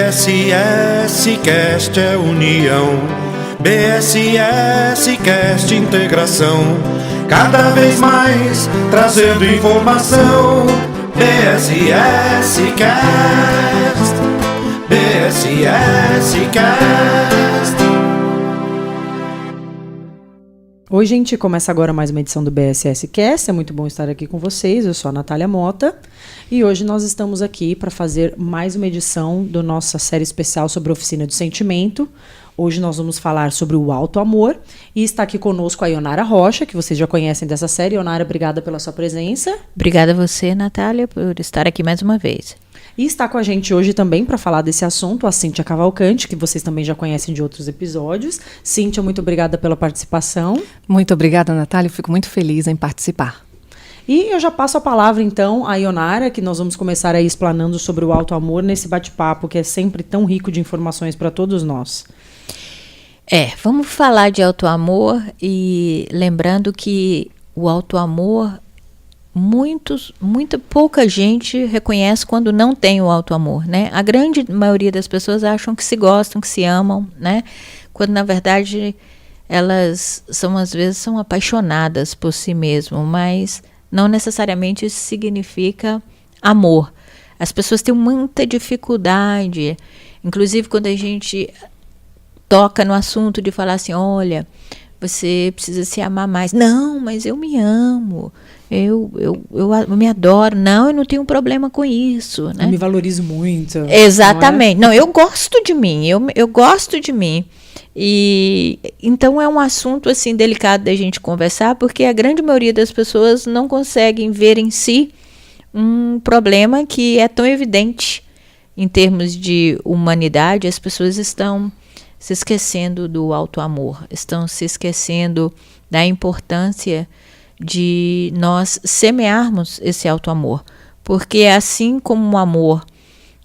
BSS Cast é união, BSS Cast integração, cada vez mais trazendo informação. BSS Cast, BSS Cast. Oi, gente, começa agora mais uma edição do BSS Cast. É muito bom estar aqui com vocês. Eu sou a Natália Mota e hoje nós estamos aqui para fazer mais uma edição da nossa série especial sobre a Oficina do Sentimento. Hoje nós vamos falar sobre o alto amor e está aqui conosco a Ionara Rocha, que vocês já conhecem dessa série. Ionara, obrigada pela sua presença. Obrigada a você, Natália, por estar aqui mais uma vez. E está com a gente hoje também para falar desse assunto a Cíntia Cavalcante, que vocês também já conhecem de outros episódios. Cíntia, muito obrigada pela participação. Muito obrigada, Natália. Eu fico muito feliz em participar. E eu já passo a palavra, então, à Ionara, que nós vamos começar aí explanando sobre o alto amor nesse bate-papo que é sempre tão rico de informações para todos nós. Vamos falar de alto amor e lembrando que o alto amor pouca gente reconhece quando não tem o alto amor, né? A grande maioria das pessoas acham que se gostam, que se amam, né? Quando na verdade elas às vezes são apaixonadas por si mesmo, mas não necessariamente isso significa amor. As pessoas têm muita dificuldade, inclusive quando a gente toca no assunto de falar assim, olha, você precisa se amar mais. Não, mas eu me amo. Eu me adoro. Não, eu não tenho problema com isso, né? Eu me valorizo muito. Exatamente. Não, eu gosto de mim. Eu gosto de mim. E então é um assunto assim delicado da gente conversar, porque a grande maioria das pessoas não conseguem ver em si um problema que é tão evidente em termos de humanidade. As pessoas estão se esquecendo do alto amor, estão se esquecendo da importância de nós semearmos esse alto amor, porque assim como o amor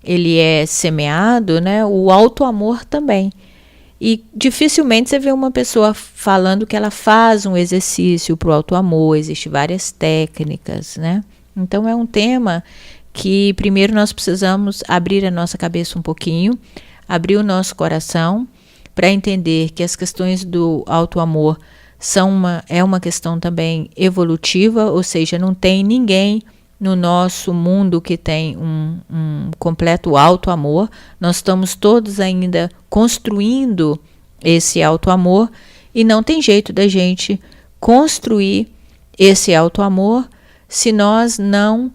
ele é semeado, né, o alto amor também. E dificilmente você vê uma pessoa falando que ela faz um exercício para o alto amor. Existem várias técnicas, né? Então é um tema que primeiro nós precisamos abrir a nossa cabeça um pouquinho, abrir o nosso coração para entender que as questões do alto amor é uma questão também evolutiva, ou seja, não tem ninguém no nosso mundo que tem um completo alto amor. Nós estamos todos ainda construindo esse alto amor e não tem jeito da gente construir esse alto amor se nós não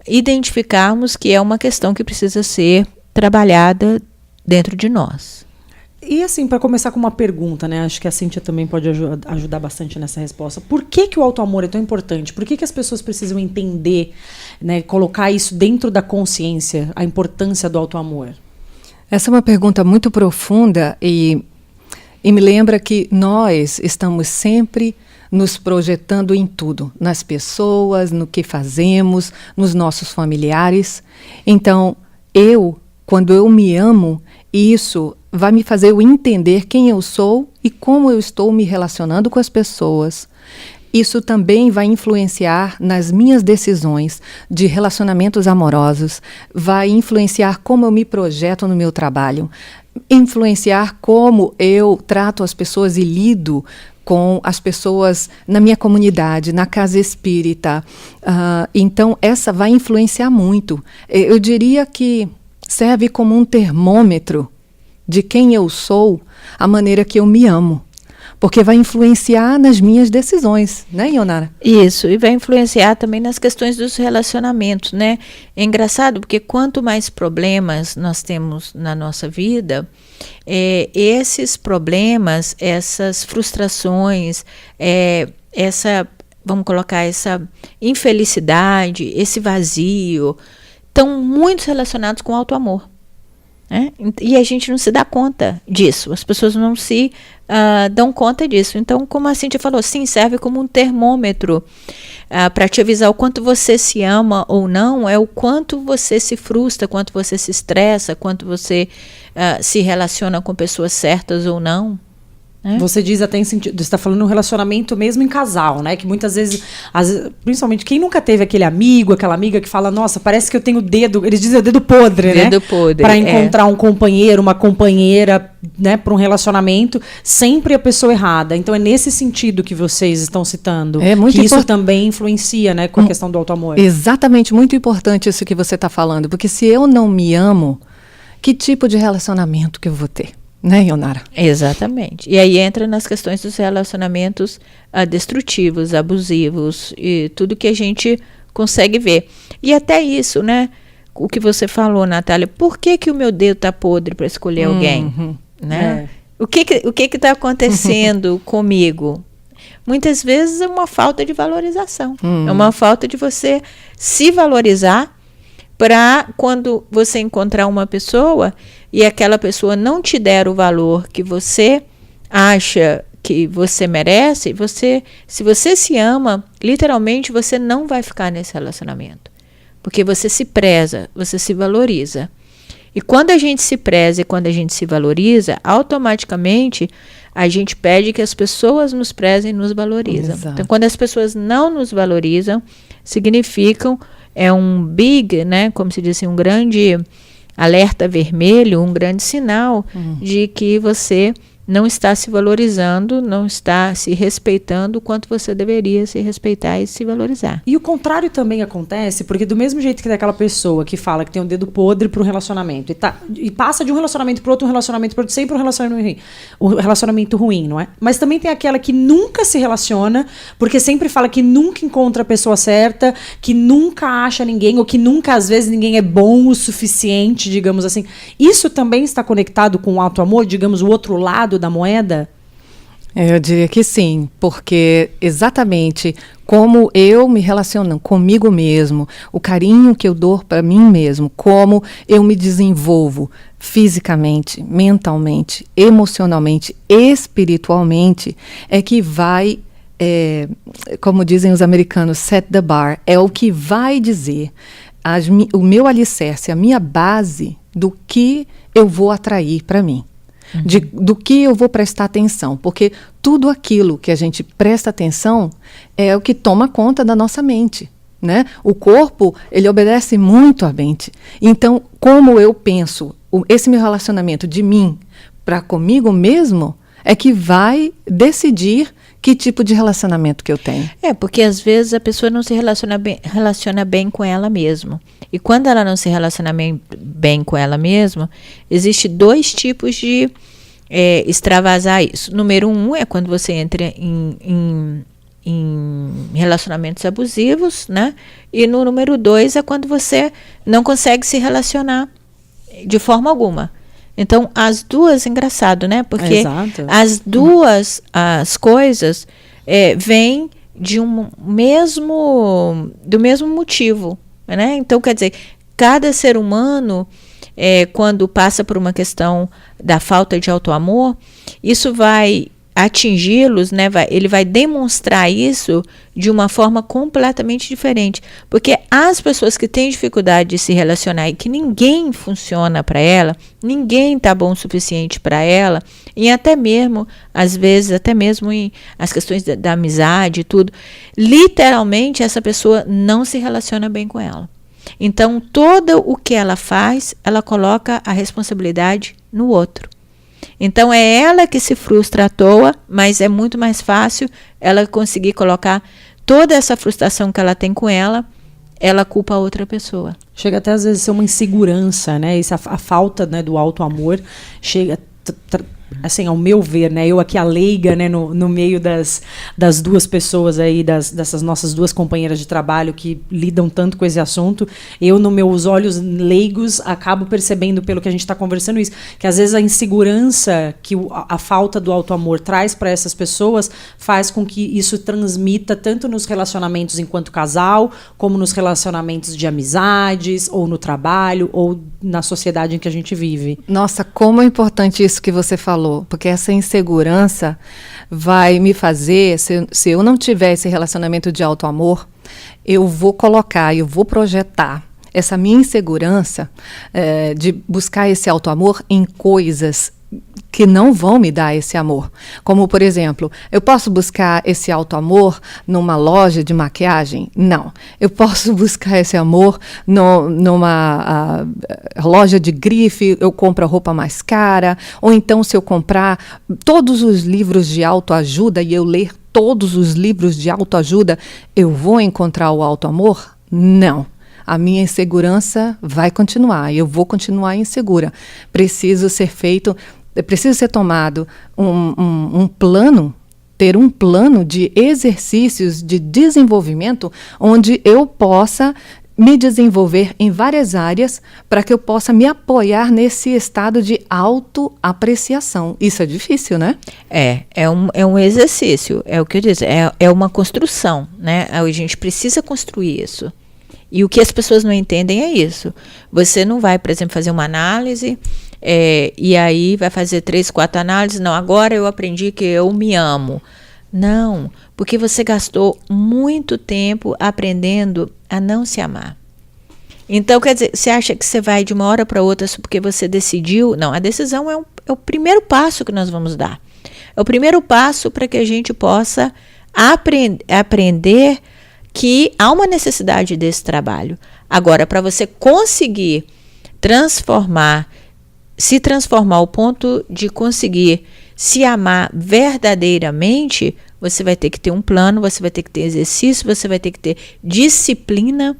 identificarmos que é uma questão que precisa ser trabalhada dentro de nós. E assim, para começar com uma pergunta, né? Acho que a Cíntia também pode ajudar bastante nessa resposta. Por que o alto amor é tão importante? Por que as pessoas precisam entender, né, colocar isso dentro da consciência, a importância do alto amor? Essa é uma pergunta muito profunda e me lembra que nós estamos sempre nos projetando em tudo, nas pessoas, no que fazemos, nos nossos familiares. Então, quando eu me amo, isso vai me fazer eu entender quem eu sou e como eu estou me relacionando com as pessoas. Isso também vai influenciar nas minhas decisões de relacionamentos amorosos, vai influenciar como eu me projeto no meu trabalho, influenciar como eu trato as pessoas e lido com as pessoas na minha comunidade, na casa espírita. Então, essa vai influenciar muito. Eu diria que serve como um termômetro de quem eu sou, a maneira que eu me amo. Porque vai influenciar nas minhas decisões, né, Ionara? Isso, e vai influenciar também nas questões dos relacionamentos, né? É engraçado porque quanto mais problemas nós temos na nossa vida, esses problemas, essas frustrações, vamos colocar essa infelicidade, esse vazio, estão muito relacionados com o alto amor. E a gente não se dá conta disso, as pessoas não se dão conta disso. Então, como a Cíntia falou, sim, serve como um termômetro para te avisar o quanto você se ama ou não, é o quanto você se frustra, quanto você se estressa, quanto você se relaciona com pessoas certas ou não. Você diz até em sentido, você está falando um relacionamento mesmo em casal, né? Que muitas vezes, principalmente quem nunca teve aquele amigo, aquela amiga que fala, nossa, parece que eu tenho dedo, eles dizem o dedo podre, né? Dedo podre. Para encontrar um companheiro, uma companheira, né, para um relacionamento, sempre a pessoa errada. Então é nesse sentido que vocês estão citando, É muito que isso também influencia, né, com a questão do auto-amor. Exatamente, muito importante isso que você está falando, porque se eu não me amo, que tipo de relacionamento que eu vou ter? Né, Ionara? Exatamente. E aí entra nas questões dos relacionamentos destrutivos, abusivos, e tudo que a gente consegue ver. E até isso, né? O que você falou, Natália, por que o meu dedo está podre para escolher alguém? Né? O que está acontecendo comigo? Muitas vezes é uma falta de valorização. É uma falta de você se valorizar para quando você encontrar uma pessoa e aquela pessoa não te der o valor que você acha que você merece, se você se ama, literalmente você não vai ficar nesse relacionamento. Porque você se preza, você se valoriza. E quando a gente se preza e quando a gente se valoriza, automaticamente a gente pede que as pessoas nos prezem e nos valorizam. Exato. Então, quando as pessoas não nos valorizam, significam um big, né, como se diz assim, um grande alerta vermelho, um grande sinal de que você não está se valorizando, não está se respeitando o quanto você deveria se respeitar e se valorizar. E o contrário também acontece, porque do mesmo jeito que tem aquela pessoa que fala que tem um dedo podre para um relacionamento e passa de um relacionamento para outro, sempre um relacionamento ruim, não é? Mas também tem aquela que nunca se relaciona, porque sempre fala que nunca encontra a pessoa certa, que nunca acha ninguém, ou que nunca, às vezes, ninguém é bom o suficiente, digamos assim. Isso também está conectado com o auto-amor, digamos, o outro lado da moeda? Eu diria que sim, porque exatamente como eu me relaciono comigo mesmo, o carinho que eu dou para mim mesmo, como eu me desenvolvo fisicamente, mentalmente, emocionalmente, espiritualmente, é que vai, como dizem os americanos, set the bar, é o que vai dizer o meu alicerce, a minha base do que eu vou atrair para mim. Do que eu vou prestar atenção, porque tudo aquilo que a gente presta atenção é o que toma conta da nossa mente, né? O corpo, ele obedece muito à mente. Então, como eu penso, esse meu relacionamento de mim para comigo mesmo é que vai decidir que tipo de relacionamento que eu tenho. Porque às vezes a pessoa não se relaciona bem com ela mesma. E quando ela não se relaciona bem com ela mesma, existe 2 tipos de extravasar isso. Número 1 é quando você entra em relacionamentos abusivos, né? E no número 2 é quando você não consegue se relacionar de forma alguma. Então, as duas, engraçado, né? Porque Exato. as duas as coisas vêm de do mesmo motivo, né? Então, quer dizer, cada ser humano, quando passa por uma questão da falta de auto-amor, isso vai atingi-los, né? Ele vai demonstrar isso de uma forma completamente diferente. Porque as pessoas que têm dificuldade de se relacionar e que ninguém funciona para ela, ninguém está bom o suficiente para ela, e até mesmo, às vezes, até mesmo em as questões da amizade e tudo, literalmente essa pessoa não se relaciona bem com ela. Então, todo o que ela faz, ela coloca a responsabilidade no outro. Então, é ela que se frustra à toa, mas é muito mais fácil ela conseguir colocar toda essa frustração que ela tem com ela culpa a outra pessoa. Chega até às vezes a ser uma insegurança, né? A falta, né, do auto-amor chega, assim, ao meu ver, né? Eu aqui a leiga, né, no meio das duas pessoas aí, dessas nossas duas companheiras de trabalho que lidam tanto com esse assunto, eu, nos meus olhos leigos, acabo percebendo, pelo que a gente está conversando isso, que às vezes a insegurança que a falta do auto-amor traz para essas pessoas faz com que isso transmita tanto nos relacionamentos enquanto casal, como nos relacionamentos de amizades, ou no trabalho, ou na sociedade em que a gente vive. Nossa, como é importante isso que você falou, porque essa insegurança vai me fazer, se eu não tiver esse relacionamento de auto-amor, eu vou projetar essa minha insegurança de buscar esse auto-amor em coisas que não vão me dar esse amor. Como, por exemplo, eu posso buscar esse auto-amor numa loja de maquiagem? Não. Eu posso buscar esse amor numa loja de grife, eu compro a roupa mais cara, ou então se eu comprar todos os livros de autoajuda e eu ler todos os livros de autoajuda, eu vou encontrar o auto-amor? Não. A minha insegurança vai continuar, eu vou continuar insegura. Precisa ser tomado um plano, ter um plano de exercícios de desenvolvimento onde eu possa me desenvolver em várias áreas para que eu possa me apoiar nesse estado de autoapreciação. Isso é difícil, né? É um exercício, é o que eu disse, é uma construção, né? A gente precisa construir isso. E o que as pessoas não entendem é isso. Você não vai, por exemplo, fazer uma análise e aí vai fazer 3, 4 análises. Não, agora eu aprendi que eu me amo. Não, porque você gastou muito tempo aprendendo a não se amar. Então, quer dizer, você acha que você vai de uma hora para outra porque você decidiu? Não, a decisão é o primeiro passo que nós vamos dar. É o primeiro passo para que a gente possa aprender que há uma necessidade desse trabalho. Agora, para você conseguir se transformar ao ponto de conseguir se amar verdadeiramente, você vai ter que ter um plano, você vai ter que ter exercício, você vai ter que ter disciplina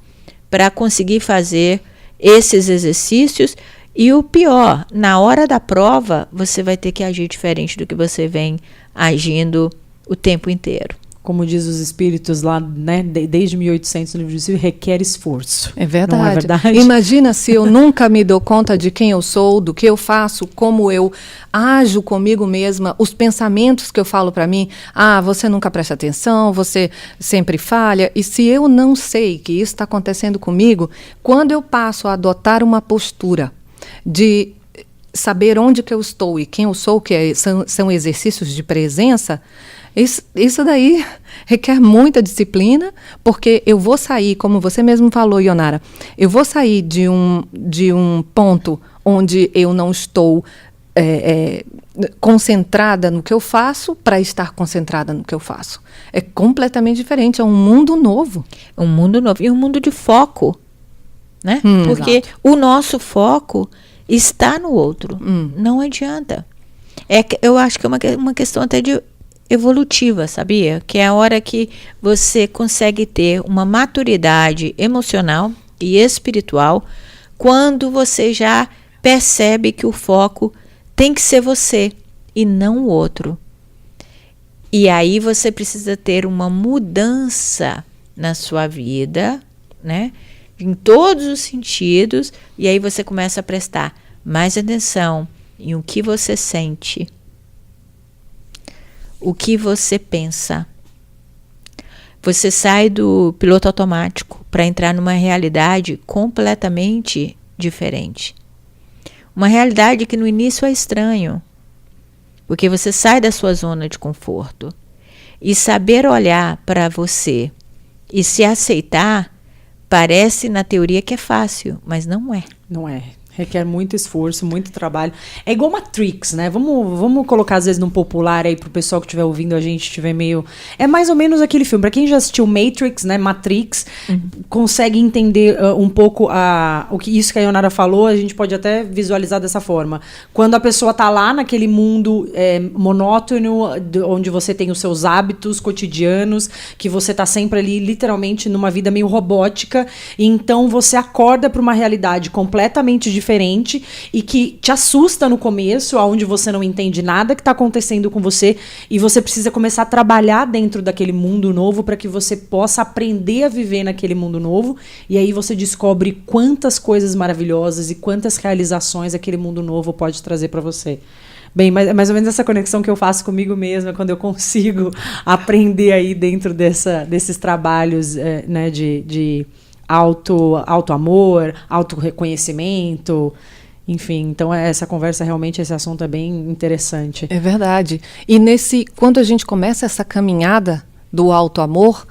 para conseguir fazer esses exercícios. E o pior, na hora da prova, você vai ter que agir diferente do que você vem agindo o tempo inteiro. Como diz os espíritos lá, né, desde 1800 no livro de Silvio, requer esforço. É verdade. Não é verdade? Imagina se eu nunca me dou conta de quem eu sou, do que eu faço, como eu ajo comigo mesma, os pensamentos que eu falo para mim. Você nunca presta atenção, você sempre falha. E se eu não sei que isso está acontecendo comigo, quando eu passo a adotar uma postura de saber onde que eu estou e quem eu sou, são exercícios de presença, isso daí requer muita disciplina, porque eu vou sair, como você mesmo falou, Ionara, eu vou sair de um ponto onde eu não estou concentrada no que eu faço para estar concentrada no que eu faço. É completamente diferente, é um mundo novo. Um mundo novo e um mundo de foco, né? Porque exato. O nosso foco está no outro, não adianta. Eu acho que é uma questão até de evolutiva, sabia? Que é a hora que você consegue ter uma maturidade emocional e espiritual quando você já percebe que o foco tem que ser você e não o outro. E aí você precisa ter uma mudança na sua vida, né? Em todos os sentidos, e aí você começa a prestar mais atenção em o que você sente, o que você pensa. Você sai do piloto automático para entrar numa realidade completamente diferente. Uma realidade que no início é estranho, porque você sai da sua zona de conforto. E saber olhar para você e se aceitar parece na teoria que é fácil, mas não é. Não é. Requer muito esforço, muito trabalho. É igual Matrix, né? Vamos colocar, às vezes, num popular aí pro pessoal que estiver ouvindo a gente, estiver meio... É mais ou menos aquele filme. Pra quem já assistiu Matrix, né? Matrix, consegue entender um pouco isso que a Ionara falou, a gente pode até visualizar dessa forma. Quando a pessoa tá lá naquele mundo monótono, onde você tem os seus hábitos cotidianos, que você tá sempre ali, literalmente, numa vida meio robótica, e então você acorda pra uma realidade completamente diferente e que te assusta no começo, onde você não entende nada que está acontecendo com você e você precisa começar a trabalhar dentro daquele mundo novo para que você possa aprender a viver naquele mundo novo, e aí você descobre quantas coisas maravilhosas e quantas realizações aquele mundo novo pode trazer para você. Bem, mais ou menos essa conexão que eu faço comigo mesma quando eu consigo aprender aí dentro desses trabalhos né, de auto-amor, auto-reconhecimento, enfim. Então, essa conversa, realmente, esse assunto é bem interessante. É verdade. E quando a gente começa essa caminhada do auto-amor,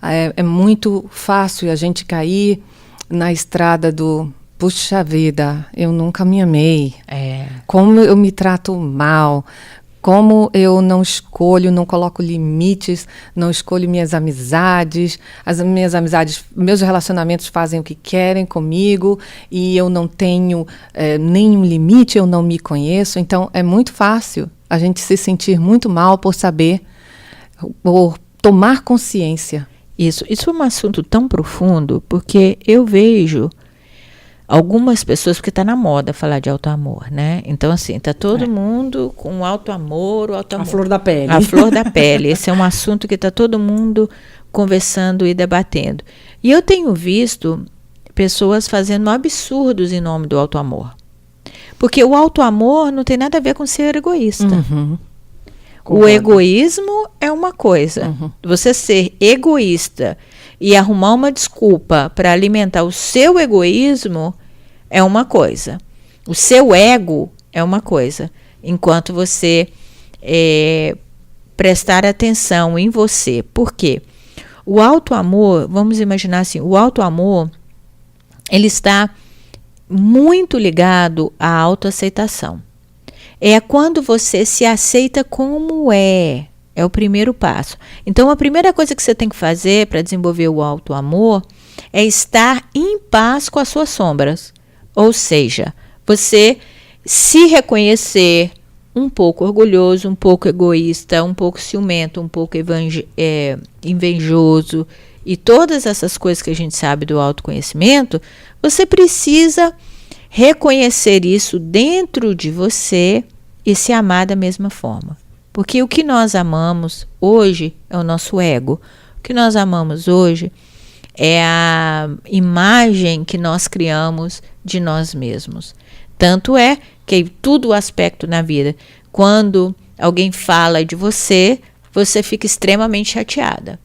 é muito fácil a gente cair na estrada do puxa vida, eu nunca me amei. É. Como eu me trato mal. Como eu não escolho, não coloco limites, não escolho minhas amizades. As minhas amizades, meus relacionamentos fazem o que querem comigo e eu não tenho nenhum limite, eu não me conheço. Então, é muito fácil a gente se sentir muito mal por saber, por tomar consciência. Isso é um assunto tão profundo, porque eu vejo algumas pessoas, porque está na moda falar de auto-amor, né? Então, assim, está todo mundo com auto-amor, A flor da pele. A flor da pele. Esse é um assunto que está todo mundo conversando e debatendo. E eu tenho visto pessoas fazendo absurdos em nome do auto-amor. Porque o auto-amor não tem nada a ver com ser egoísta. Uhum. O egoísmo é uma coisa. Você ser egoísta e arrumar uma desculpa para alimentar o seu egoísmo é uma coisa. O seu ego é uma coisa. Enquanto você prestar atenção em você. Por quê? O auto-amor, vamos imaginar assim, o auto-amor, ele está muito ligado à autoaceitação. É quando você se aceita como é. É o primeiro passo. Então, a primeira coisa que você tem que fazer para desenvolver o auto-amor é estar em paz com as suas sombras. Ou seja, você se reconhecer um pouco orgulhoso, um pouco egoísta, um pouco ciumento, um pouco invejoso e todas essas coisas que a gente sabe do autoconhecimento, você precisa reconhecer isso dentro de você e se amar da mesma forma. Porque o que nós amamos hoje é o nosso ego. O que nós amamos hoje é a imagem que nós criamos de nós mesmos. Tanto é que todo aspecto na vida, quando alguém fala de você, você fica extremamente chateada.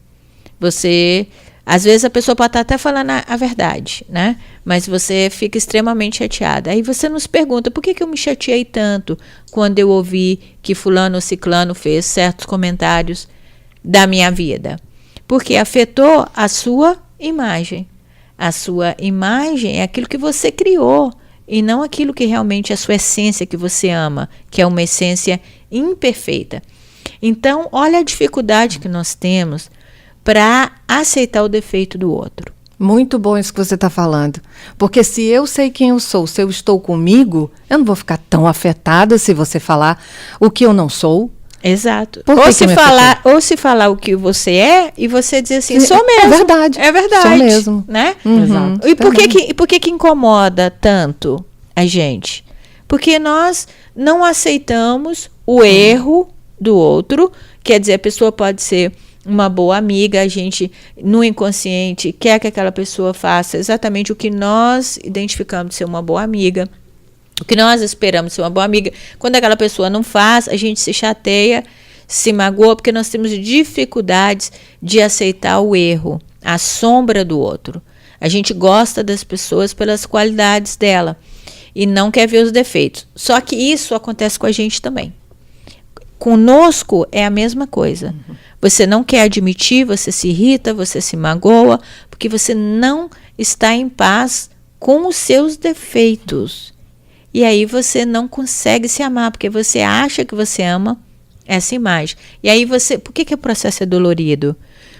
Às vezes a pessoa pode estar até falando a verdade, né? Mas você fica extremamente chateada. Aí você nos pergunta, por que eu me chateei tanto quando eu ouvi que fulano ou ciclano fez certos comentários da minha vida? Porque afetou a sua imagem. A sua imagem é aquilo que você criou e não aquilo que realmente é a sua essência que você ama, que é uma essência imperfeita. Então, olha a dificuldade que nós temos para aceitar o defeito do outro. Muito bom isso que você está falando. Porque se eu sei quem eu sou, se eu estou comigo, eu não vou ficar tão afetada se você falar o que eu não sou. Exato. Ou se falar o que você é e você dizer assim, sou mesmo. É verdade. É verdade. Sou mesmo. Né? Exato. E por que incomoda tanto a gente? Porque nós não aceitamos o erro do outro. Quer dizer, a pessoa pode ser uma boa amiga, a gente, no inconsciente, quer que aquela pessoa faça exatamente o que nós identificamos de ser uma boa amiga, o que nós esperamos ser uma boa amiga. Quando aquela pessoa não faz, a gente se chateia, se magoa, porque nós temos dificuldades de aceitar o erro, a sombra do outro. A gente gosta das pessoas pelas qualidades dela e não quer ver os defeitos. Só que isso acontece com a gente também. Conosco é a mesma coisa. Você não quer admitir, você se irrita, você se magoa, porque você não está em paz com os seus defeitos. E aí você não consegue se amar, porque você acha que você ama essa imagem. E aí por que o processo é dolorido?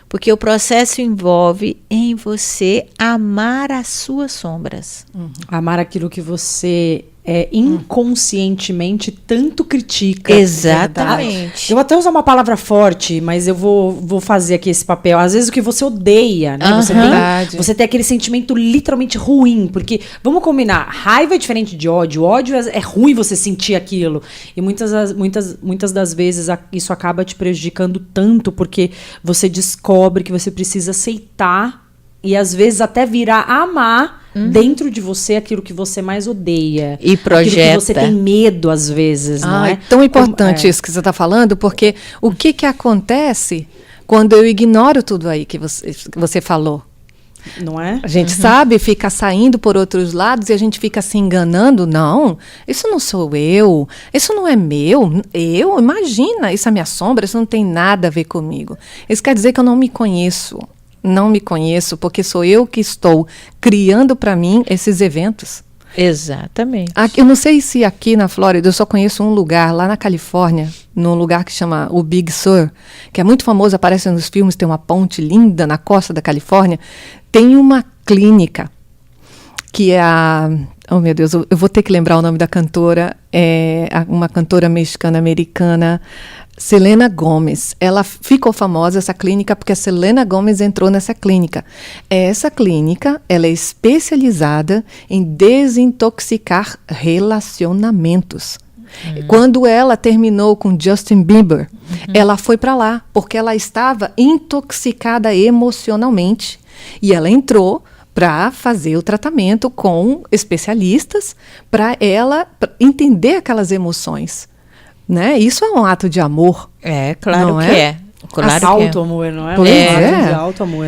Porque o processo envolve em você amar as suas sombras. Amar aquilo que você inconscientemente tanto critica. Exatamente. Eu vou até usar uma palavra forte, mas eu vou fazer aqui esse papel. Às vezes o que você odeia, né? Você tem aquele sentimento literalmente ruim, porque, vamos combinar, raiva é diferente de ódio. Ódio é ruim você sentir aquilo. E muitas das vezes isso acaba te prejudicando tanto, porque você descobre que você precisa aceitar e às vezes até virar a amar dentro de você aquilo que você mais odeia. E projeta. Aquilo que você tem medo, às vezes, não é? É tão importante isso que você está falando, porque o que acontece quando eu ignoro tudo aí que você falou? Não é? A gente sabe, fica saindo por outros lados e a gente fica se enganando. Não, isso não sou eu, isso não é meu. Imagina, isso é minha sombra, isso não tem nada a ver comigo. Isso quer dizer que eu não me conheço. não me conheço, porque sou eu que estou criando para mim esses eventos. Exatamente. Aqui, eu não sei se aqui na Flórida, eu só conheço um lugar, lá na Califórnia, num lugar que chama o Big Sur, que é muito famoso, aparece nos filmes, tem uma ponte linda na costa da Califórnia. Tem uma clínica, que é a... Oh, meu Deus, eu vou ter que lembrar o nome da cantora, uma cantora mexicana-americana, Selena Gomez. Ela ficou famosa, essa clínica, porque a Selena Gomez entrou nessa clínica. Essa clínica, ela é especializada em desintoxicar relacionamentos. Quando ela terminou com Justin Bieber, ela foi para lá, porque ela estava intoxicada emocionalmente. E ela entrou para fazer o tratamento com especialistas, para ela entender aquelas emoções. Né? Isso é um ato de amor. Claro não que é? é. Claro Alto amor, não é? Pois Um é. ato de alto amor,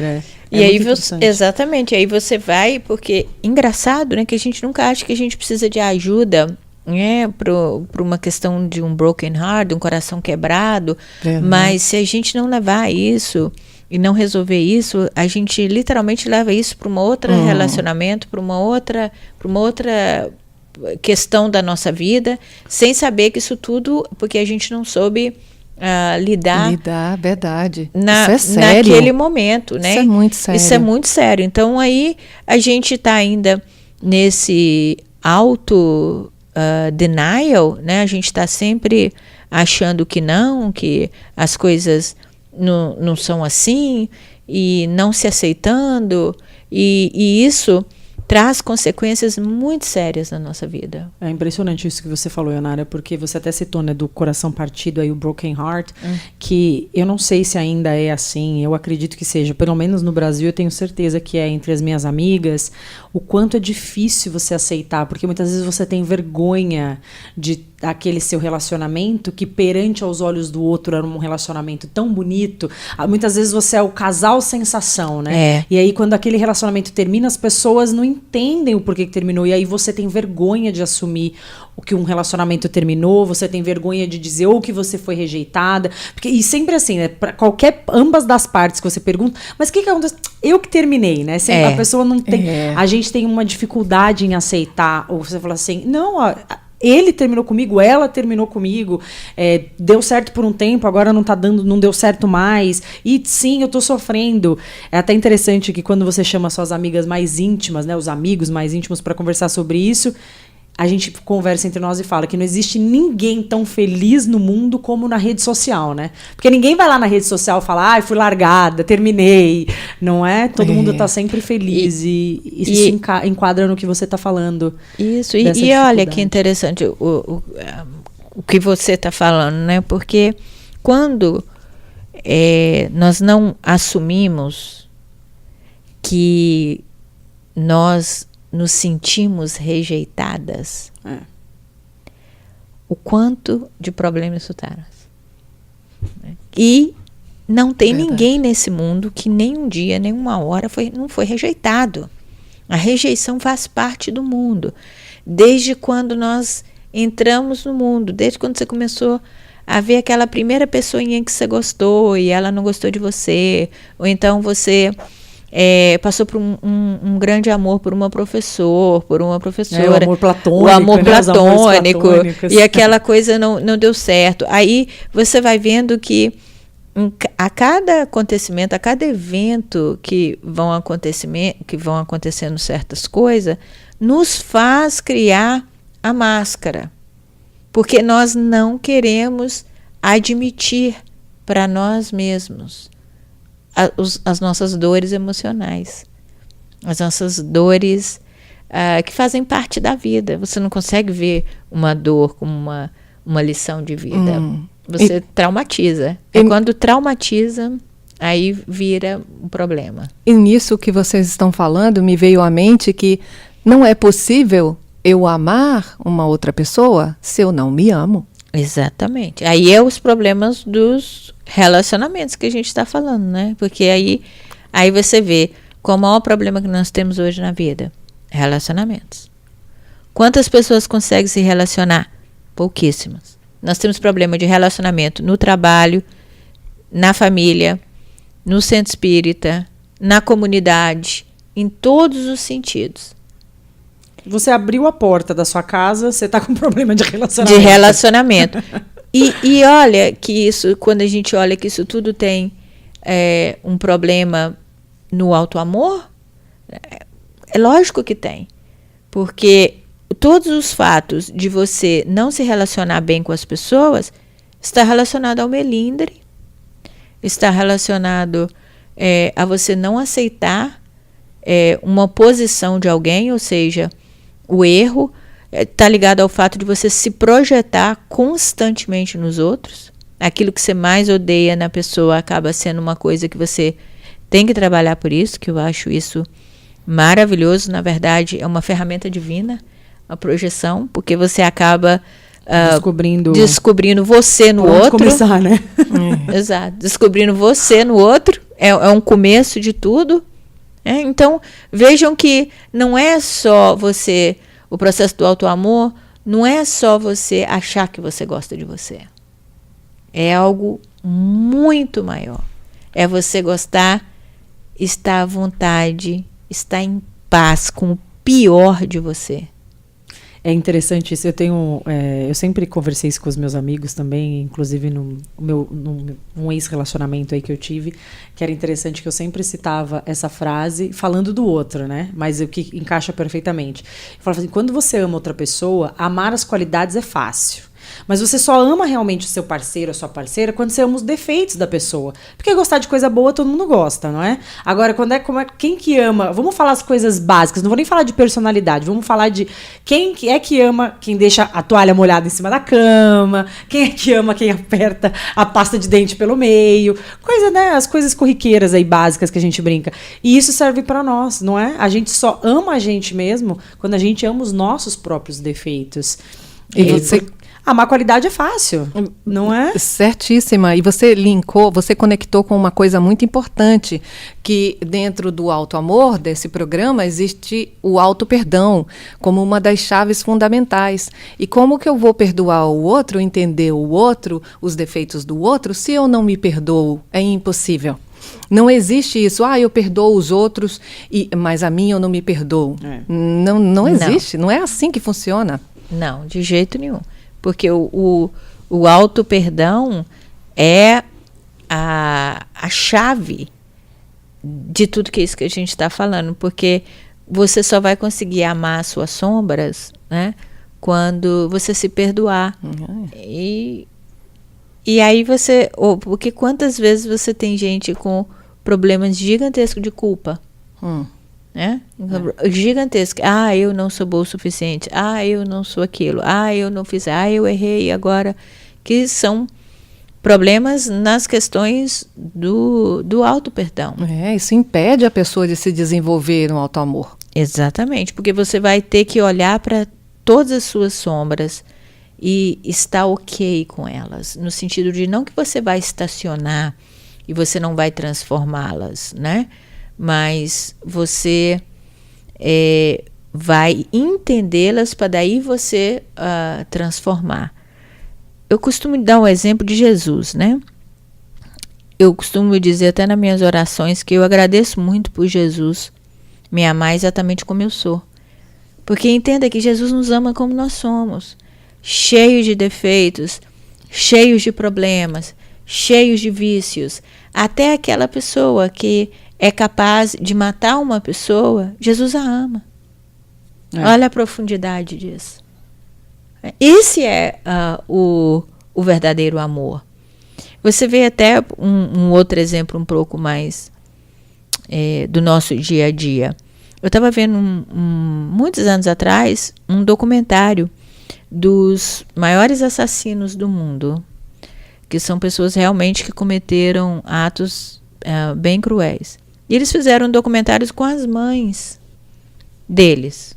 E aí exatamente, aí você vai, porque engraçado, né, que a gente nunca acha que a gente precisa de ajuda, né, para uma questão de um broken heart, um coração quebrado, mas se a gente não levar isso e não resolver isso, a gente literalmente leva isso para uma outra relacionamento, para uma outra questão da nossa vida, sem saber que isso tudo, porque a gente não soube lidar, verdade. Isso é sério. Naquele momento, né? Isso é muito sério. Isso é muito sério. Então aí a gente está ainda nesse denial, né? A gente está sempre achando que as coisas não são assim, e não se aceitando, e isso traz consequências muito sérias na nossa vida. É impressionante isso que você falou, Ionara, porque você até citou, né, do coração partido, aí o broken heart, que eu não sei se ainda é assim, eu acredito que seja, pelo menos no Brasil eu tenho certeza que é entre as minhas amigas, o quanto é difícil você aceitar, porque muitas vezes você tem vergonha de aquele seu relacionamento que perante aos olhos do outro era um relacionamento tão bonito. Muitas vezes você é o casal sensação, né? E aí quando aquele relacionamento termina, as pessoas não entendem o porquê que terminou, e aí você tem vergonha de assumir o que um relacionamento terminou, você tem vergonha de dizer ou que você foi rejeitada, e sempre assim, né? Pra ambas das partes que você pergunta, mas o que aconteceu? Eu que terminei, né? Sempre, a pessoa não tem... A gente tem uma dificuldade em aceitar, ou você fala assim, não, ele terminou comigo, ela terminou comigo, deu certo por um tempo, agora não deu certo mais, e sim, eu tô sofrendo. É até interessante que quando você chama suas amigas mais íntimas, né, os amigos mais íntimos para conversar sobre isso, a gente conversa entre nós e fala que não existe ninguém tão feliz no mundo como na rede social, né? Porque ninguém vai lá na rede social e fala, fui largada, terminei, não é? Todo mundo tá sempre feliz e isso se enquadra no que você tá falando. Isso, e olha que interessante o que você tá falando, né? Porque quando nós não assumimos que nós nos sentimos rejeitadas, o quanto de problema isso traz. E não tem ninguém nesse mundo que nem um dia, nem uma hora não foi rejeitado. A rejeição faz parte do mundo. Desde quando nós entramos no mundo, desde quando você começou a ver aquela primeira pessoinha que você gostou e ela não gostou de você, ou então você passou por um grande amor por uma professora. O amor platônico. O amor platônico. E aquela coisa não deu certo. Aí você vai vendo que a cada acontecimento, a cada evento que vão acontecendo certas coisas, nos faz criar a máscara. Porque nós não queremos admitir para nós mesmos as nossas dores emocionais, as nossas dores que fazem parte da vida. Você não consegue ver uma dor como uma lição de vida. Você traumatiza. E quando traumatiza, aí vira um problema. E nisso que vocês estão falando, me veio à mente que não é possível eu amar uma outra pessoa se eu não me amo. Exatamente. Aí é os problemas dos relacionamentos que a gente está falando, né? Porque aí você vê qual o maior problema que nós temos hoje na vida: relacionamentos. Quantas pessoas conseguem se relacionar? Pouquíssimas. Nós temos problema de relacionamento no trabalho, na família, no centro espírita, na comunidade, em todos os sentidos. Você abriu a porta da sua casa, você está com problema de relacionamento. De relacionamento. E olha que isso, quando a gente olha que isso tudo tem um problema no auto-amor, é lógico que tem. Porque todos os fatos de você não se relacionar bem com as pessoas está relacionado ao melindre, está relacionado a você não aceitar uma posição de alguém, ou seja, o erro, está ligado ao fato de você se projetar constantemente nos outros. Aquilo que você mais odeia na pessoa acaba sendo uma coisa que você tem que trabalhar por isso, que eu acho isso maravilhoso. Na verdade, é uma ferramenta divina, a projeção, porque você acaba descobrindo você no outro. Começar, né? Exato. Descobrindo você no outro. É um começo de tudo. Então, vejam que não é só você... O processo do auto-amor não é só você achar que você gosta de você. É algo muito maior. É você gostar, estar à vontade, estar em paz com o pior de você. É interessante isso. Eu sempre conversei isso com os meus amigos também, inclusive num ex-relacionamento aí que eu tive, que era interessante que eu sempre citava essa frase falando do outro, né? Mas o que encaixa perfeitamente. Eu falava assim, quando você ama outra pessoa, amar as qualidades é fácil. Mas você só ama realmente o seu parceiro, a sua parceira, quando você ama os defeitos da pessoa. Porque gostar de coisa boa todo mundo gosta, não é? Agora, quem que ama... Vamos falar as coisas básicas, não vou nem falar de personalidade, vamos falar de quem é que ama quem deixa a toalha molhada em cima da cama, quem é que ama quem aperta a pasta de dente pelo meio, coisa, né? As coisas corriqueiras aí, básicas que a gente brinca. E isso serve pra nós, não é? A gente só ama a gente mesmo quando a gente ama os nossos próprios defeitos. E você... Amar qualidade é fácil, não é? Certíssima. E você conectou com uma coisa muito importante, que dentro do auto-amor, desse programa, existe o auto-perdão como uma das chaves fundamentais. E como que eu vou perdoar o outro, entender o outro, os defeitos do outro, se eu não me perdoo? É impossível. Não existe isso, eu perdoo os outros, mas a mim eu não me perdoo. Não existe, não é assim que funciona. Não, de jeito nenhum. Porque o auto-perdão é a chave de tudo que é isso que a gente está falando. Porque você só vai conseguir amar as suas sombras, né, quando você se perdoar. E aí você... Porque quantas vezes você tem gente com problemas gigantescos de culpa? Né? Gigantesco. Eu não sou boa o suficiente. Eu não sou aquilo. Eu não fiz. Eu errei agora. Que são problemas nas questões do auto-perdão. Isso impede a pessoa de se desenvolver no auto-amor. Exatamente, porque você vai ter que olhar para todas as suas sombras e estar ok com elas, no sentido de não que você vai estacionar e você não vai transformá-las, né? Mas você vai entendê-las para daí você transformar. Eu costumo dar um exemplo de Jesus, né? Eu costumo dizer até nas minhas orações que eu agradeço muito por Jesus me amar exatamente como eu sou. Porque entenda que Jesus nos ama como nós somos, cheios de defeitos, cheios de problemas, cheios de vícios. Até aquela pessoa que é capaz de matar uma pessoa, Jesus a ama. Olha a profundidade disso. Esse é o verdadeiro amor. Você vê até um outro exemplo um pouco mais do nosso dia a dia. Eu estava vendo muitos anos atrás um documentário dos maiores assassinos do mundo, que são pessoas realmente que cometeram atos bem cruéis. E eles fizeram documentários com as mães deles.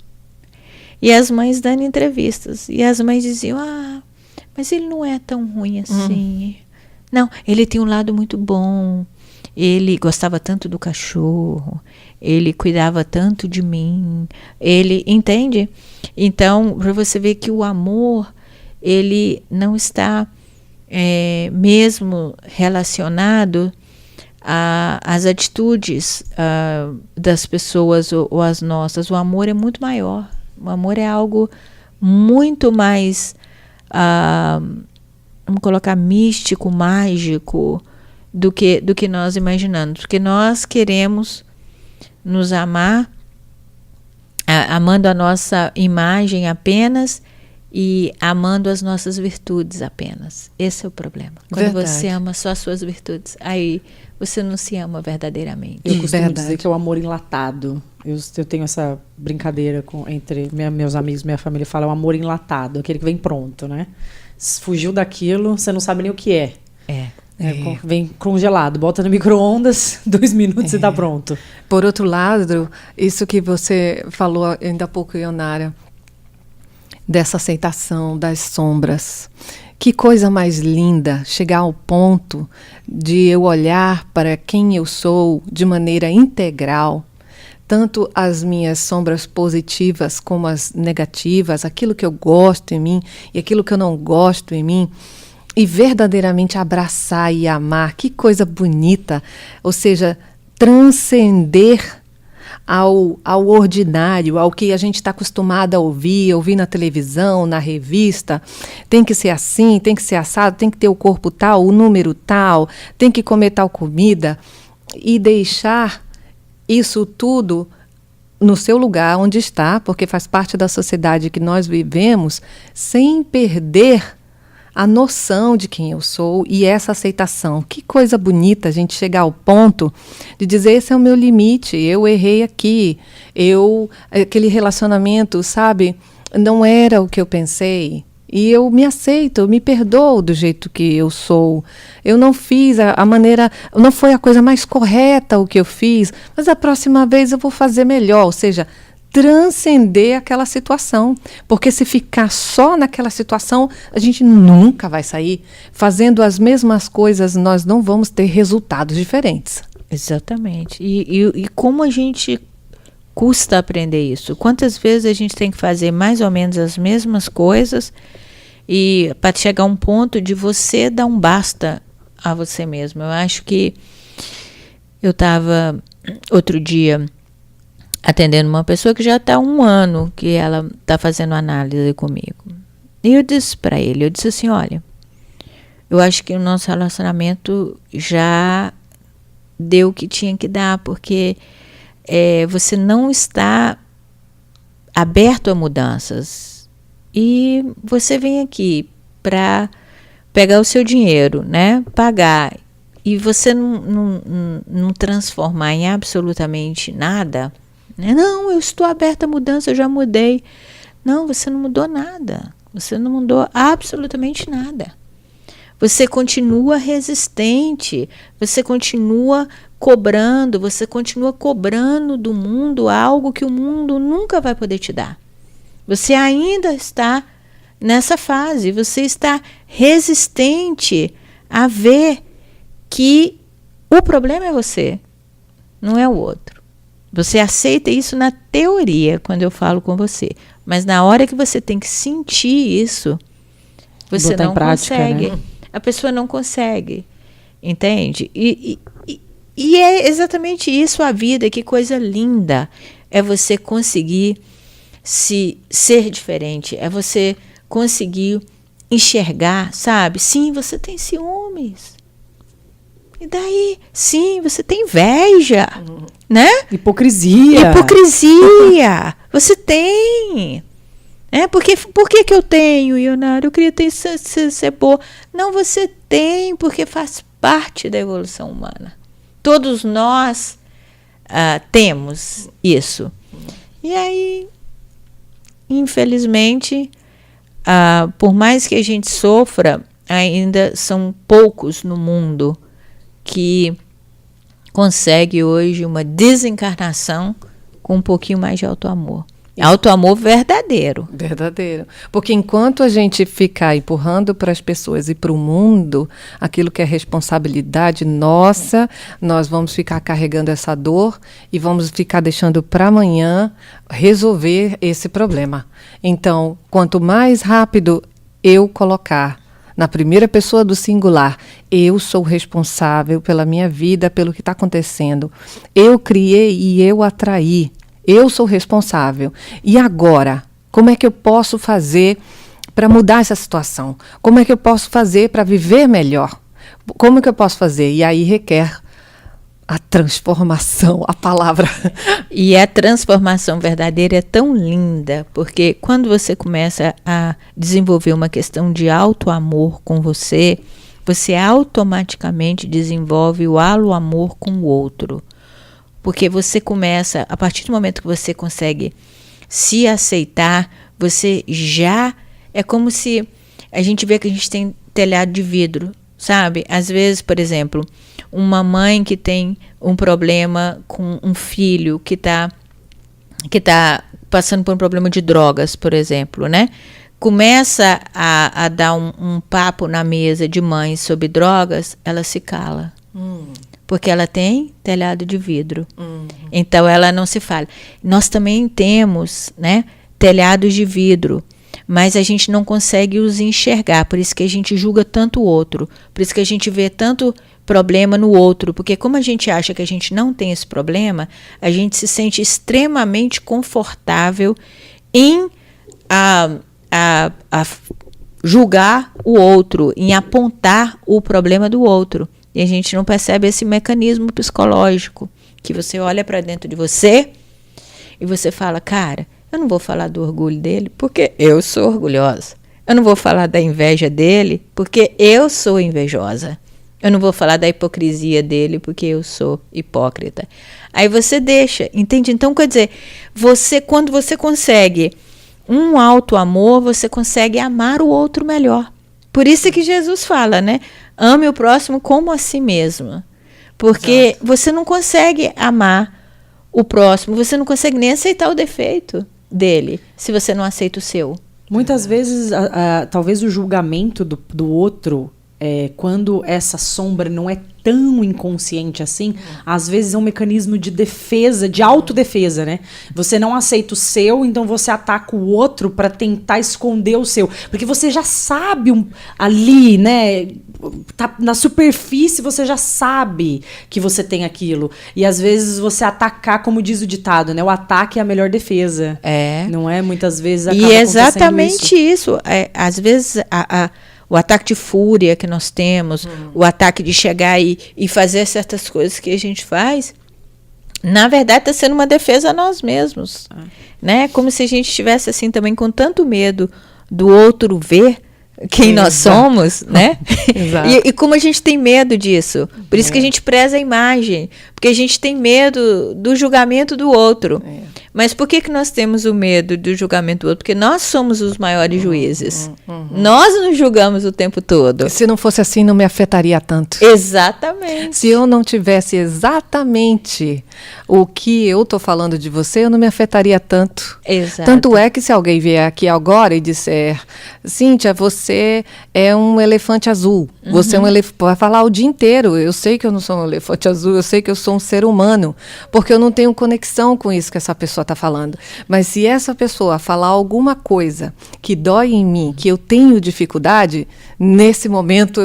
E as mães dando entrevistas. E as mães diziam, mas ele não é tão ruim assim. Não, ele tem um lado muito bom. Ele gostava tanto do cachorro. Ele cuidava tanto de mim. Ele, entende? Então, para você ver que o amor, ele não está mesmo relacionado as atitudes das pessoas ou as nossas. O amor é muito maior. O amor é algo muito mais, vamos colocar, místico, mágico, do que nós imaginamos. Porque nós queremos nos amar, amando a nossa imagem apenas e amando as nossas virtudes apenas. Esse é o problema. Quando você ama só as suas virtudes, aí você não se ama verdadeiramente. Eu costumo dizer que é o amor enlatado. Eu tenho essa brincadeira entre meus amigos, minha família, fala o amor enlatado, aquele que vem pronto, né? Fugiu daquilo, você não sabe nem o que é. Vem congelado, bota no micro-ondas, 2 minutos e tá pronto. Por outro lado, isso que você falou ainda há pouco, Ionara, dessa aceitação das sombras. Que coisa mais linda chegar ao ponto de eu olhar para quem eu sou de maneira integral, tanto as minhas sombras positivas como as negativas, aquilo que eu gosto em mim e aquilo que eu não gosto em mim, e verdadeiramente abraçar e amar. Que coisa bonita! Ou seja, transcender ao ordinário, ao que a gente está acostumado a ouvir na televisão, na revista. Tem que ser assim, tem que ser assado, tem que ter o corpo tal, o número tal, tem que comer tal comida, e deixar isso tudo no seu lugar onde está, porque faz parte da sociedade que nós vivemos, sem perder a noção de quem eu sou e essa aceitação. Que coisa bonita a gente chegar ao ponto de dizer, esse é o meu limite, eu errei aqui, aquele relacionamento, sabe, não era o que eu pensei, e eu me aceito, eu me perdoo do jeito que eu sou. Eu não fiz a maneira, não foi a coisa mais correta o que eu fiz, mas a próxima vez eu vou fazer melhor, ou seja, transcender aquela situação, porque se ficar só naquela situação, a gente nunca vai sair. Fazendo as mesmas coisas, nós não vamos ter resultados diferentes. Exatamente. E como a gente custa aprender isso? Quantas vezes a gente tem que fazer mais ou menos as mesmas coisas e para chegar a um ponto de você dar um basta a você mesmo? Eu acho que eu estava outro dia atendendo uma pessoa que já está há 1 ano que ela está fazendo análise comigo. E eu disse para ele, eu disse assim, olha, eu acho que o nosso relacionamento já deu o que tinha que dar, porque você não está aberto a mudanças. E você vem aqui para pegar o seu dinheiro, né? Pagar, e você não transformar em absolutamente nada. Não, eu estou aberta à mudança, eu já mudei. Não, você não mudou nada. Você não mudou absolutamente nada. Você continua resistente, você continua cobrando do mundo algo que o mundo nunca vai poder te dar. Você ainda está nessa fase, você está resistente a ver que o problema é você, não é o outro. Você aceita isso na teoria, quando eu falo com você. Mas na hora que você tem que sentir isso, você não consegue. Né? A pessoa não consegue. Entende? E é exatamente isso a vida. Que coisa linda. É você conseguir ser diferente. É você conseguir enxergar, sabe? Sim, você tem ciúmes. E daí? Sim, você tem inveja. Né? Hipocrisia. Você tem. Por que eu tenho, Ionara? Eu queria ser boa. Não, você tem, porque faz parte da evolução humana. Todos nós temos isso. E aí, infelizmente, por mais que a gente sofra, ainda são poucos no mundo que consegue hoje uma desencarnação com um pouquinho mais de auto-amor. Auto-amor verdadeiro. Verdadeiro. Porque enquanto a gente ficar empurrando para as pessoas e para o mundo aquilo que é responsabilidade nossa, nós vamos ficar carregando essa dor e vamos ficar deixando para amanhã resolver esse problema. Então, quanto mais rápido eu colocar na primeira pessoa do singular. Eu sou responsável pela minha vida, pelo que está acontecendo. Eu criei e eu atraí. Eu sou responsável. E agora, como é que eu posso fazer para mudar essa situação? Como é que eu posso fazer para viver melhor? Como é que eu posso fazer? E aí requer a transformação, a palavra. E a transformação verdadeira é tão linda, porque quando você começa a desenvolver uma questão de auto-amor com você, você automaticamente desenvolve o halo-amor com o outro. Porque você começa, a partir do momento que você consegue se aceitar, você já... É como se a gente vê que a gente tem telhado de vidro, sabe? Às vezes, por exemplo, uma mãe que tem um problema com um filho que tá passando por um problema de drogas, por exemplo, né? Começa a dar um papo na mesa de mães sobre drogas, ela se cala. Porque ela tem telhado de vidro. Então, ela não se fala. Nós também temos, né, telhados de vidro, mas a gente não consegue os enxergar. Por isso que a gente julga tanto o outro. Por isso que a gente vê tanto problema no outro. Porque como a gente acha que a gente não tem esse problema, a gente se sente extremamente confortável em julgar o outro, em apontar o problema do outro. E a gente não percebe esse mecanismo psicológico, que você olha para dentro de você e você fala, cara, eu não vou falar do orgulho dele porque eu sou orgulhosa. Eu não vou falar da inveja dele porque eu sou invejosa. Eu não vou falar da hipocrisia dele porque eu sou hipócrita. Aí você deixa, entende? Então, quer dizer, quando você consegue um auto-amor, você consegue amar o outro melhor. Por isso é que Jesus fala, né? Ame o próximo como a si mesmo. Porque você não consegue amar o próximo, você não consegue nem aceitar o defeito dele, se você não aceita o seu. Muitas vezes, talvez o julgamento do outro, quando essa sombra não é tão inconsciente assim, às vezes é um mecanismo de defesa, de autodefesa, né? Você não aceita o seu, então você ataca o outro para tentar esconder o seu. Porque você já sabe ali, né? Tá na superfície, você já sabe que você tem aquilo. E às vezes você atacar, como diz o ditado, né? O ataque é a melhor defesa. Não é? Muitas vezes acaba e exatamente isso. Às vezes o ataque de fúria que nós temos, o ataque de chegar e fazer certas coisas que a gente faz, na verdade está sendo uma defesa a nós mesmos. Né? Como se a gente estivesse assim também com tanto medo do outro ver quem nós somos, né? e como a gente tem medo disso. Por isso que a gente preza a imagem, porque a gente tem medo do julgamento do outro. Mas por que nós temos o medo do julgamento do outro? Porque nós somos os maiores juízes. Nós nos julgamos o tempo todo. Se não fosse assim, não me afetaria tanto. Exatamente. Se eu não tivesse exatamente o que eu estou falando de você, eu não me afetaria tanto. Exato. Tanto é que se alguém vier aqui agora e disser, Cíntia, você é um elefante azul. Você é um elefante. Vai falar o dia inteiro. Eu sei que eu não sou um elefante azul, eu sei que eu sou um ser humano, porque eu não tenho conexão com isso que essa pessoa está falando. Mas se essa pessoa falar alguma coisa que dói em mim, que eu tenho dificuldade, nesse momento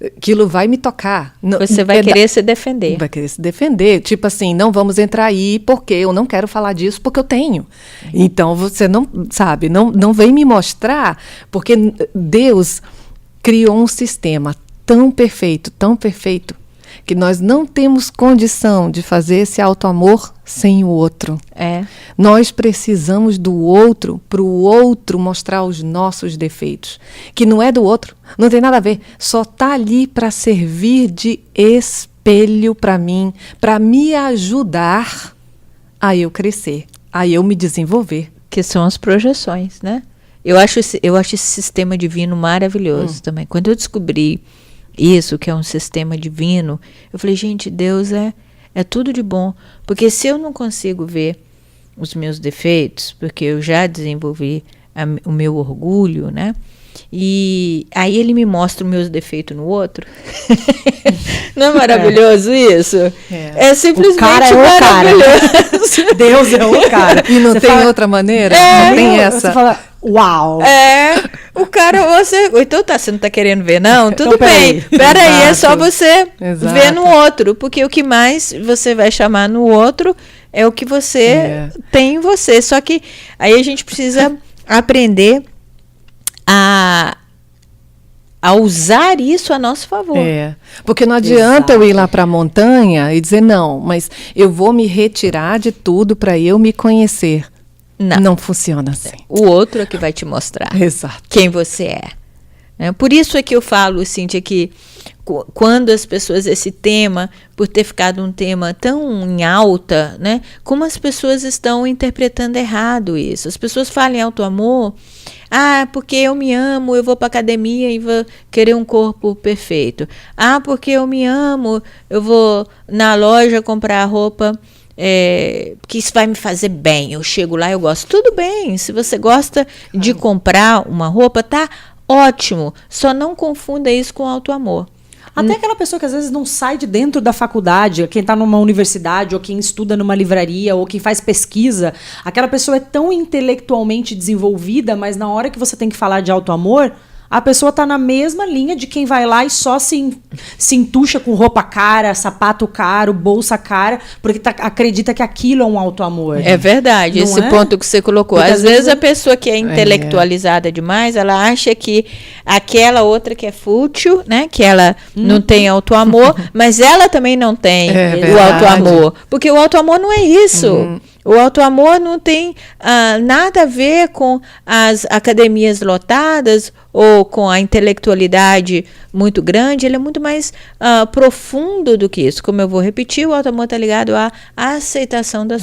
aquilo vai me tocar. Você vai querer se defender. Vai querer se defender. Tipo assim, não vamos entrar aí porque eu não quero falar disso porque eu tenho. Então você não sabe, não vem me mostrar, porque Deus criou um sistema tão perfeito, que nós não temos condição de fazer esse auto-amor sem o outro. Nós precisamos do outro para o outro mostrar os nossos defeitos. Que não é do outro, não tem nada a ver. Só está ali para servir de espelho para mim, para me ajudar a eu crescer, a eu me desenvolver. Que são as projeções, né? Eu acho esse sistema divino maravilhoso também. Quando eu descobri isso, que é um sistema divino, eu falei, gente, Deus é tudo de bom. Porque se eu não consigo ver os meus defeitos, porque eu já desenvolvi o meu orgulho, né? E aí ele me mostra os meus defeitos no outro. Não é maravilhoso isso? É simplesmente o cara é maravilhoso. O cara. Deus é o cara. E não tem outra maneira? Não tem essa. Você fala, Uau! O cara, então você não tá querendo ver, não? Tudo Então, bem. Peraí, é só Exato. você Exato. ver no outro. Porque o que mais você vai chamar no outro é o que você tem em você. Só que aí a gente precisa aprender a usar isso a nosso favor. Porque não adianta eu ir lá para a montanha e dizer, não, mas eu vou me retirar de tudo para eu me conhecer. Não funciona assim. O outro é que vai te mostrar Exato. quem você é. Por isso é que eu falo, Cíntia, que quando as pessoas, esse tema, por ter ficado um tema tão em alta, né? Como as pessoas estão interpretando errado isso. As pessoas falam em auto-amor, porque eu me amo, eu vou para academia e vou querer um corpo perfeito. Porque eu me amo, eu vou na loja comprar roupa que isso vai me fazer bem. Eu chego lá, eu gosto. Tudo bem, se você gosta de comprar uma roupa, tá ótimo. Só não confunda isso com auto-amor. Até aquela pessoa que às vezes não sai de dentro da faculdade, quem está numa universidade, ou quem estuda numa livraria, ou quem faz pesquisa, aquela pessoa é tão intelectualmente desenvolvida, mas na hora que você tem que falar de auto-amor, a pessoa tá na mesma linha de quem vai lá e só se entuxa com roupa cara, sapato caro, bolsa cara, porque acredita que aquilo é um auto-amor. É verdade, Não esse é? ponto que você colocou. Porque Às vezes a pessoa que é intelectualizada demais, ela acha que aquela outra que é fútil, né, que ela não tem auto-amor, mas ela também não tem o auto-amor. Porque o auto-amor não é isso. O auto-amor não tem nada a ver com as academias lotadas ou com a intelectualidade muito grande. Ele é muito mais profundo do que isso. Como eu vou repetir, o auto-amor está ligado à aceitação das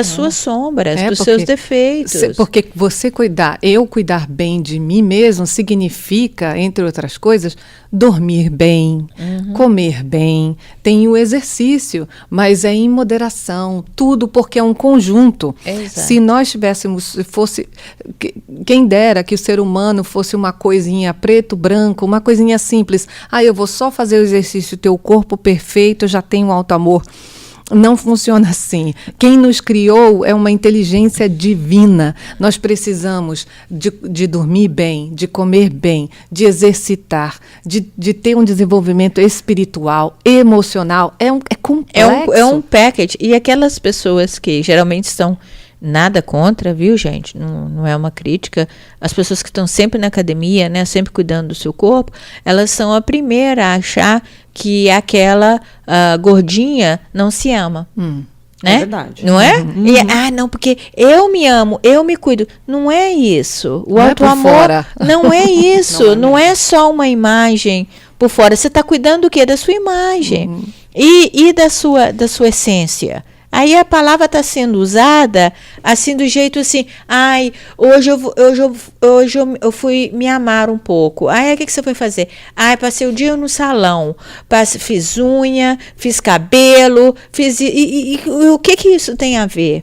suas sombras, dos seus defeitos. Porque eu cuidar bem de mim mesmo significa, entre outras coisas, dormir bem, comer bem, tem o exercício, mas é em moderação, tudo porque é um conjunto. Exato. Se nós quem dera que o ser humano fosse uma coisinha preto, branco, uma coisinha simples. Eu vou só fazer o exercício, teu corpo perfeito, já tenho auto-amor. Não funciona assim. Quem nos criou é uma inteligência divina. Nós precisamos de dormir bem, de comer bem, de exercitar, de ter um desenvolvimento espiritual, emocional. É complexo. É um package. E aquelas pessoas que geralmente estão nada contra, viu, gente? Não é uma crítica. As pessoas que estão sempre na academia, né, sempre cuidando do seu corpo, elas são a primeira a achar que aquela gordinha não se ama. Né? É verdade. Não é? E, não, porque eu me amo, eu me cuido. Não é isso. O auto-amor não é isso. Não é só uma imagem por fora. Você está cuidando do quê? Da sua imagem. E da sua essência. Aí a palavra está sendo usada assim do jeito assim, hoje eu fui me amar um pouco. O que você foi fazer? Passei o dia no salão, fiz unha, fiz cabelo, e o que isso tem a ver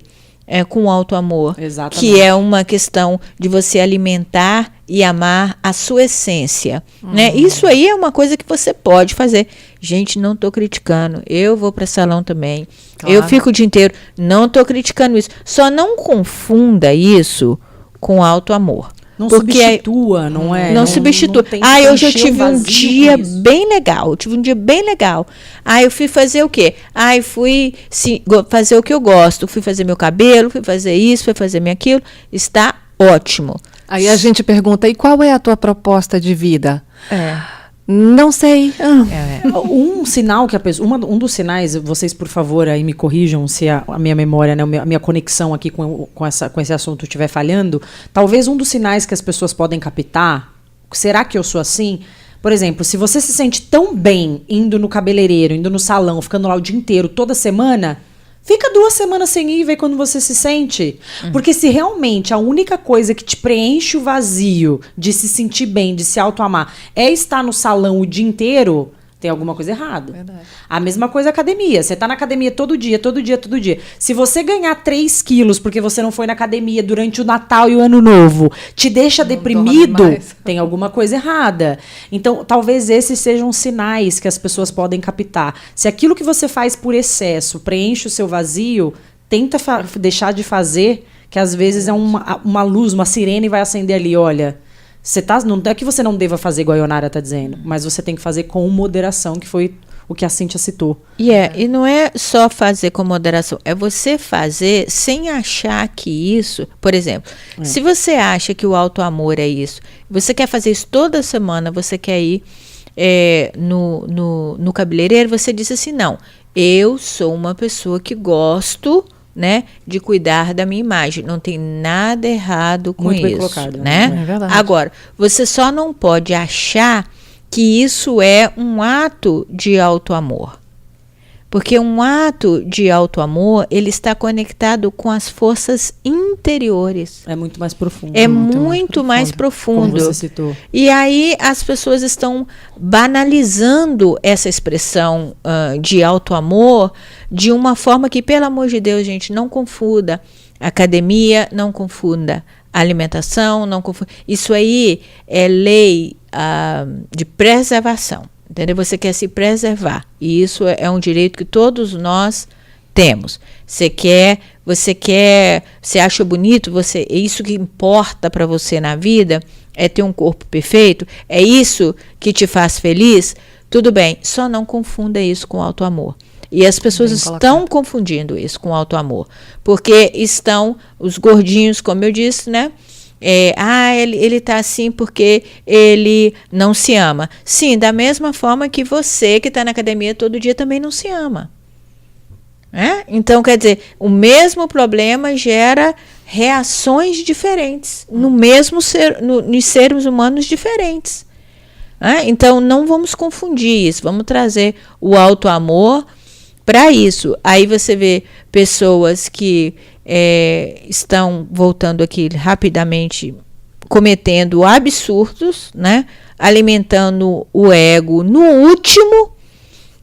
com o auto-amor? Exatamente. Que é uma questão de você alimentar e amar a sua essência. Né? Isso aí é uma coisa que você pode fazer. Gente, não estou criticando. Eu vou para salão também. Claro. Eu fico o dia inteiro. Não estou criticando isso. Só não confunda isso com auto-amor. Não substitua, não é? Não substitua. Hoje eu tive um dia bem legal. Eu fui fazer o quê? Fui fazer o que eu gosto. Fui fazer meu cabelo, fui fazer isso, fui fazer aquilo. Está ótimo. Aí a gente pergunta, e qual é a tua proposta de vida? Não sei. Um sinal que um dos sinais, vocês por favor aí me corrijam se a minha memória, né, a minha conexão aqui com esse assunto estiver falhando, talvez um dos sinais que as pessoas podem captar, será que eu sou assim? Por exemplo, se você se sente tão bem indo no cabeleireiro, indo no salão, ficando lá o dia inteiro, toda semana, fica 2 semanas sem ir e vê quando você se sente. Porque se realmente a única coisa que te preenche o vazio de se sentir bem, de se auto-amar, é estar no salão o dia inteiro, tem alguma coisa errada. Verdade. A mesma coisa a academia. Você tá na academia todo dia. Se você ganhar 3 quilos porque você não foi na academia durante o Natal e o Ano Novo, te deixa deprimido, tem alguma coisa errada. Então, talvez esses sejam sinais que as pessoas podem captar. Se aquilo que você faz por excesso preenche o seu vazio, tenta deixar de fazer, que às vezes é uma luz, uma sirene vai acender ali, olha, não é que você não deva fazer igual a Ionara está dizendo, mas você tem que fazer com moderação, que foi o que a Cíntia citou. E não é só fazer com moderação, é você fazer sem achar que isso, por exemplo, se você acha que o auto-amor é isso, você quer fazer isso toda semana, você quer ir no cabeleireiro, você diz assim, não, eu sou uma pessoa que gosto, né, de cuidar da minha imagem. Não tem nada errado com Muito isso. bem colocado, né? É verdade. Agora, você só não pode achar que isso é um ato de auto-amor. Porque um ato de auto-amor, ele está conectado com as forças interiores. É muito mais profundo. É muito mais profundo. Como você citou. E aí as pessoas estão banalizando essa expressão de auto-amor de uma forma que, pelo amor de Deus, gente, não confunda academia, não confunda alimentação, não confunda. Isso aí é lei de preservação. Entendeu? Você quer se preservar. E isso é um direito que todos nós temos. Você acha bonito, é isso que importa para você na vida, é ter um corpo perfeito, é isso que te faz feliz, tudo bem, só não confunda isso com auto-amor. E as pessoas estão confundindo isso com auto-amor, porque estão os gordinhos, como eu disse, né? Ele tá assim porque ele não se ama. Sim, da mesma forma que você que está na academia todo dia também não se ama. Então, quer dizer, o mesmo problema gera reações diferentes no mesmo nos seres humanos diferentes. Então, não vamos confundir isso, vamos trazer o auto-amor para isso. Aí você vê pessoas que estão, voltando aqui rapidamente, cometendo absurdos, né? Alimentando o ego no último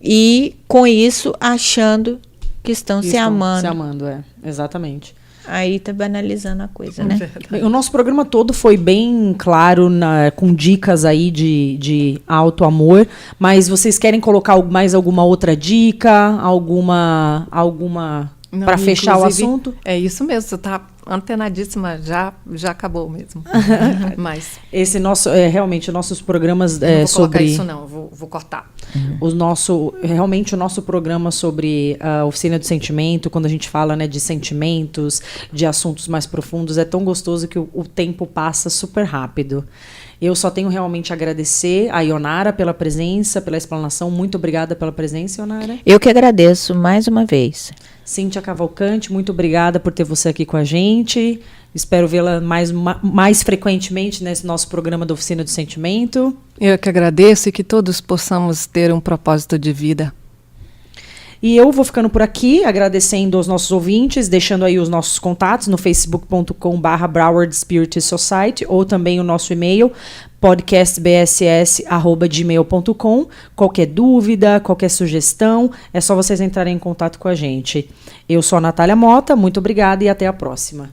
e, com isso, achando que estão se amando. Se amando, exatamente. Aí tá banalizando a coisa, né? O nosso programa todo foi bem claro, com dicas aí de auto-amor, mas vocês querem colocar mais alguma outra dica? Alguma para fechar o assunto? É isso mesmo, você está antenadíssima, já acabou mesmo. Mas esse realmente os nossos programas não vou sobre colocar isso não, vou cortar. Realmente o nosso programa sobre a oficina do sentimento, quando a gente fala, né, de sentimentos, de assuntos mais profundos, é tão gostoso que o tempo passa super rápido. Eu só tenho realmente a agradecer a Ionara pela presença, pela explanação. Muito obrigada pela presença, Ionara. Eu que agradeço mais uma vez. Cíntia Cavalcante, muito obrigada por ter você aqui com a gente. Espero vê-la mais frequentemente nesse nosso programa da Oficina do Sentimento. Eu que agradeço e que todos possamos ter um propósito de vida. E eu vou ficando por aqui, agradecendo aos nossos ouvintes, deixando aí os nossos contatos no facebook.com/Broward Spirit Society ou também o nosso e-mail podcastbss@gmail.com. Qualquer dúvida, qualquer sugestão, é só vocês entrarem em contato com a gente. Eu sou a Natália Mota, muito obrigada e até a próxima.